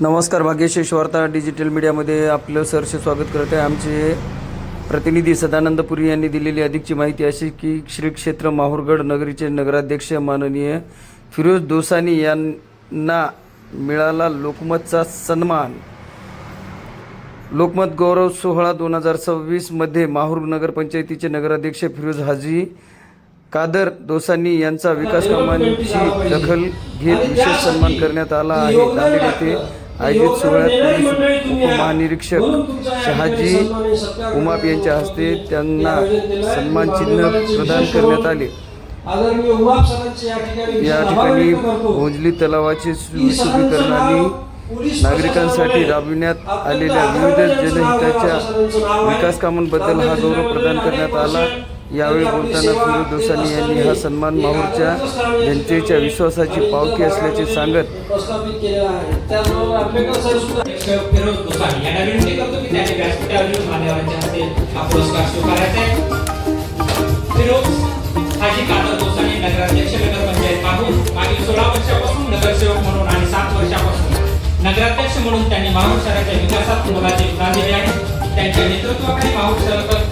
नमस्कार, भाग्यशेष वार्ता डिजिटल मीडियामध्ये आपलं सहर्ष स्वागत करत आहे. आमचे प्रतिनिधी सदानंद पुरी यांनी दिलेली अधिकची माहिती अशी की श्री क्षेत्र माहूरगड नगरीचे नगराध्यक्ष माननीय फिरोज दोसानी यांना मिळाला लोकमतचा सन्मान. लोकमत गौरव सोहळा 2026 मध्ये माहूर नगरपंचायतीचे नगराध्यक्ष फिरोज हाजी कादर दोसानी यांचा विकास कामांची दखल घेत विशेष सन्मान करण्यात आला आहे. नांदेड येथे आयोजित सोहळ्यात पोलीस उपमहानिरीक्षक शहाजी उमाप यांच्या हस्ते त्यांना सन्मान चिन्ह प्रदान करण्यात आले. या ठिकाणी भोजली तलावाचे सुशोभीकरण आणि नागरिकांसाठी राबविण्यात आलेल्या विविध जनहिताच्या विकास कामांबद्दल हा गौरव प्रदान करण्यात आला. यावेळी बोलताना फिरोज दोसानी यांनी हा सन्मान माहूरच्या जनतेच्या विश्वासाची पावती असल्याचे सांगत नगराध्यक्ष म्हणून त्यांनी माहूर शहराच्या विकासात मोलाचे योगदान दिले आहे. त्यांच्या नेतृत्वाखाली माहूर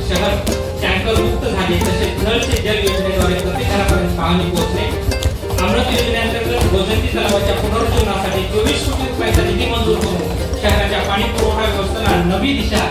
शहर टँकर मुक्त झाले, तसेच नळ से जल योजनेद्वारे प्रति घरापर्यंत पाणी पोहोचले. अमृत योजनेअंतर्गत भोजंती तलावाच्या पुनरुज्जीवनासाठी 24 कोटी रुपयांचा निधी मंजूर करून शहराच्या पाणी पुरवठा व्यवस्थेला नवी दिशा